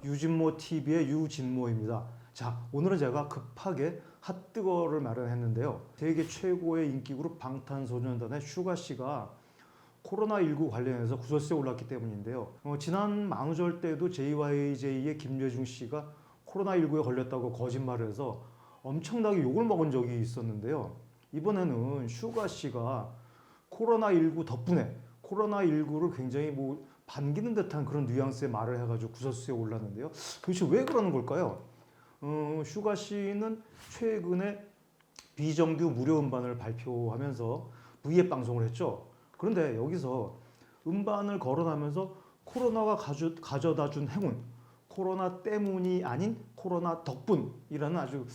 유진모 TV의 유진모입니다. 자, 오늘은 제가 급하게 핫뜨거를 마련했는데요. 세계 최고의 인기 그룹 방탄소년단의 슈가 씨가 코로나19 관련해서 구설수에 올랐기 때문인데요. 지난 만우절 때도 JYJ의 김예중 씨가 코로나19에 걸렸다고 거짓말을 해서 엄청나게 욕을 먹은 적이 있었는데요. 이번에는 슈가 씨가 코로나19 덕분에 코로나19를 굉장히 반기는 듯한 그런 뉘앙스의 말을 해가지고 구설수에 올랐는데요. 도대체 왜 그러는 걸까요? 슈가 씨는 최근에 비정규 무료 음반을 발표하면서 V앱 방송을 했죠. 그런데 여기서 음반을 거론하면서 코로나가 가져다 준 행운, 코로나 때문이 아닌 코로나 덕분이라는 아주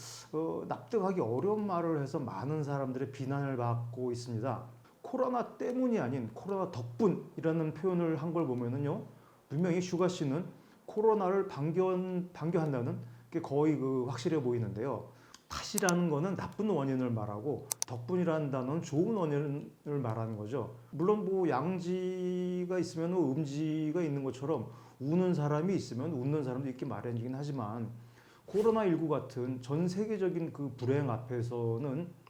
납득하기 어려운 말을 해서 많은 사람들의 비난을 받고 있습니다. 코로나 때문이 아닌 코로나 덕분이라는 표현을 한 걸 보면은요, 분명히 슈가 씨는 코로나를 반겨한다는 게 거의 확실해 보이는데요. 탓이라는 거는 나쁜 원인을 말하고 덕분이라는 단어는 좋은 원인을 말하는 거죠. 물론 양지가 있으면 음지가 있는 것처럼 우는 사람이 있으면 웃는 사람도 있기 마련이긴 하지만 코로나19 같은 전 세계적인 그 불행 앞에서는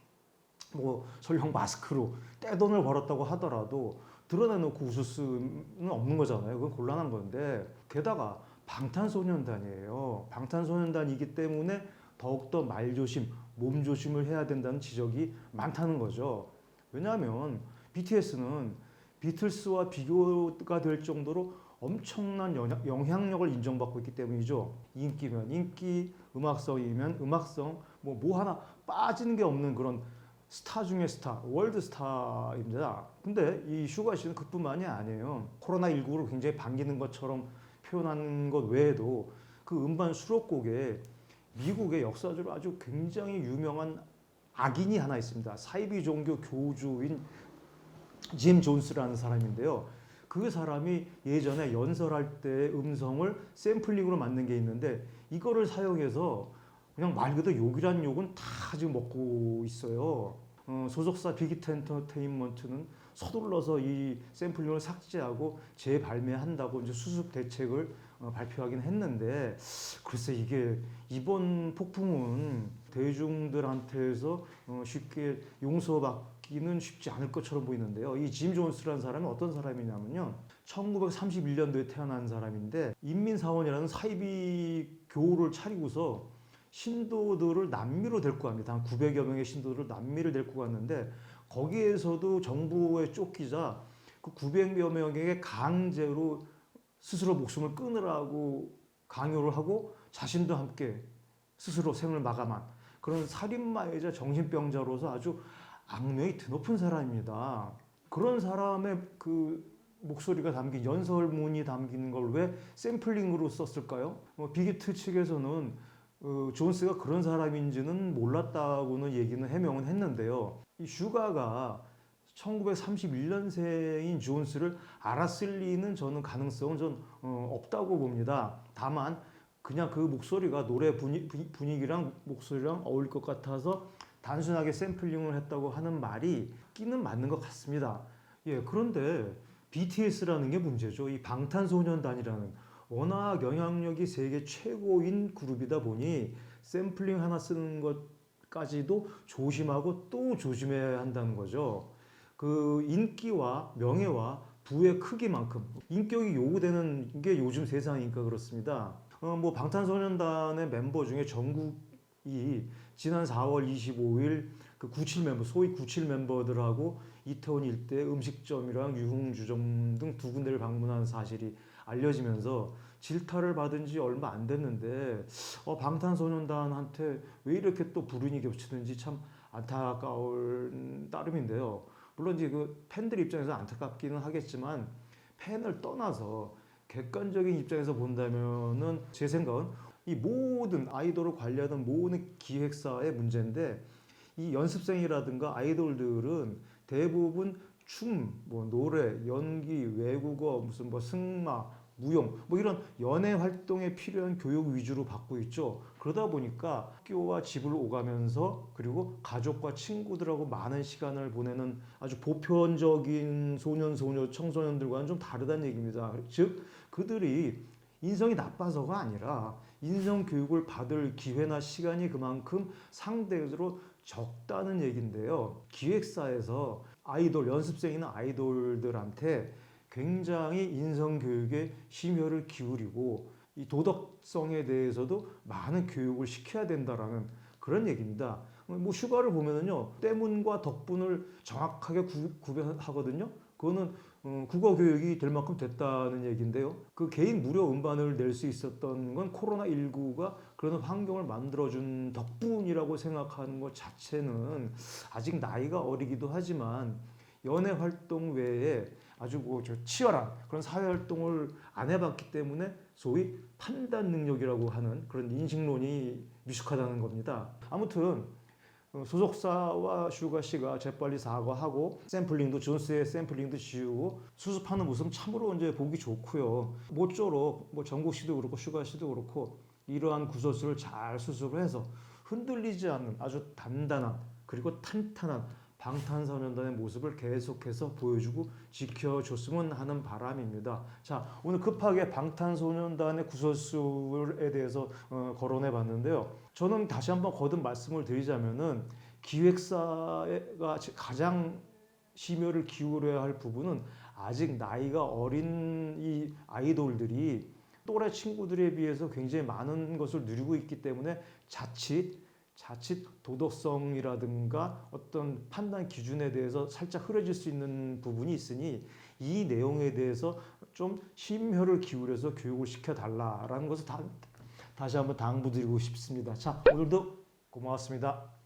설령 마스크로 떼돈을 벌었다고 하더라도 드러내놓고 웃을 수는 없는 거잖아요. 그건 곤란한 건데 게다가 방탄소년단이에요. 방탄소년단이기 때문에 더욱더 말조심, 몸조심을 해야 된다는 지적이 많다는 거죠. 왜냐하면 BTS는 비틀스와 비교가 될 정도로 엄청난 영향력을 인정받고 있기 때문이죠. 인기면 인기, 음악성이면 음악성, 뭐 하나 빠지는 게 없는 그런 스타 중에 스타, 월드 스타입니다. 근데 이 슈가 씨는 그뿐만이 아니에요. 코로나19를 굉장히 반기는 것처럼 표현한 것 외에도 그 음반 수록곡에 미국의 역사적으로 아주 굉장히 유명한 악인이 하나 있습니다. 사이비 종교 교주인 짐 존스라는 사람인데요. 그 사람이 예전에 연설할 때 음성을 샘플링으로 만든 게 있는데 이거를 사용해서 그냥 말 그대로 욕이란 욕은 다 지금 먹고 있어요. 소속사 빅히트 엔터테인먼트는 서둘러서 이 샘플링을 삭제하고 재발매한다고 이제 수습 대책을 발표하긴 했는데 글쎄 이게 이번 폭풍은 대중들한테서 쉽게 용서받기는 쉽지 않을 것처럼 보이는데요. 이 짐 존스라는 사람이 어떤 사람이냐면요. 1931년도에 태어난 사람인데 인민사원이라는 사이비 교를 차리고서 신도들을 남미로 데리고 갑니다. 한 900여 명의 신도들을 남미를 데리고 갔는데 거기에서도 정부에 쫓기자 그 900여 명에게 강제로 스스로 목숨을 끊으라고 강요를 하고 자신도 함께 스스로 생을 마감한 그런 살인마이자 정신병자로서 아주 악명이 드높은 사람입니다. 그런 사람의 그 목소리가 담긴 연설문이 담긴 걸 왜 샘플링으로 썼을까요? 빅히트 측에서는 존스가 그런 사람인지는 몰랐다고는 얘기는 해명은 했는데요. 이 슈가가 1931년생인 존스를 알았을 리는 저는 가능성은 좀 없다고 봅니다. 다만 그냥 그 목소리가 노래 분위기랑 목소리랑 어울릴 것 같아서 단순하게 샘플링을 했다고 하는 말이 끼는 맞는 것 같습니다. 예, 그런데 BTS라는 게 문제죠. 이 방탄소년단이라는 워낙 영향력이 세계 최고인 그룹이다 보니 샘플링 하나 쓰는 것까지도 조심하고 또 조심해야 한다는 거죠. 그 인기와 명예와 부의 크기만큼 인격이 요구되는 게 요즘 세상이니까 그렇습니다. 방탄소년단의 멤버 중에 정국이 지난 4월 25일 그 97 멤버, 소위 97 멤버들하고 이태원 일대 음식점이랑 유흥주점 등 두 군데를 방문한 사실이 알려지면서 질타를 받은 지 얼마 안 됐는데 방탄소년단한테 왜 이렇게 또 불운이 겹치는지 참 안타까울 따름인데요. 물론 이제 그 팬들 입장에서 안타깝기는 하겠지만 팬을 떠나서 객관적인 입장에서 본다면은 제 생각은 이 모든 아이돌을 관리하는 모든 기획사의 문제인데 이 연습생이라든가 아이돌들은 대부분 춤, 노래, 연기, 외국어, 무슨 승마, 무용, 이런 연애 활동에 필요한 교육 위주로 받고 있죠. 그러다 보니까 학교와 집을 오가면서 그리고 가족과 친구들하고 많은 시간을 보내는 아주 보편적인 소년, 소녀, 청소년들과는 좀 다르다는 얘기입니다. 즉, 그들이 인성이 나빠서가 아니라 인성 교육을 받을 기회나 시간이 그만큼 상대적으로 적다는 얘긴데요. 기획사에서 아이돌, 연습생이나 아이돌들한테 굉장히 인성 교육에 심혈을 기울이고 이 도덕성에 대해서도 많은 교육을 시켜야 된다라는 그런 얘기입니다. 뭐 슈가를 보면은요, 때문과 덕분을 정확하게 구별하거든요. 그거는 국어 교육이 될 만큼 됐다는 얘기인데요. 그 개인 무료 음반을 낼 수 있었던 건 코로나19가 그런 환경을 만들어준 덕분이라고 생각하는 것 자체는 아직 나이가 어리기도 하지만 연애 활동 외에 아주 치열한 그런 사회 활동을 안 해봤기 때문에 소위 판단 능력이라고 하는 그런 인식론이 미숙하다는 겁니다. 아무튼 소속사와 슈가 씨가 재빨리 사과하고 샘플링도 존스의 샘플링도 지우고 수습하는 모습 참으로 이제 보기 좋고요. 모쪼록 뭐 정국 씨도 그렇고 슈가 씨도 그렇고 이러한 구설수를 잘 수습을 해서 흔들리지 않는 아주 단단한 그리고 탄탄한 방탄소년단의 모습을 계속해서 보여주고 지켜줬으면 하는 바람입니다. 자, 오늘 급하게 방탄소년단의 구설수에 대해서 거론해 봤는데요. 저는 다시 한번 거듭 말씀을 드리자면은 기획사가 가장 심혈을 기울여야 할 부분은 아직 나이가 어린 이 아이돌들이 또래 친구들에 비해서 굉장히 많은 것을 누리고 있기 때문에 자칫 도덕성이라든가 어떤 판단 기준에 대해서 살짝 흐려질 수 있는 부분이 있으니 이 내용에 대해서 좀 심혈을 기울여서 교육을 시켜달라라는 것을 다시 한번 당부드리고 싶습니다. 자, 오늘도 고맙습니다.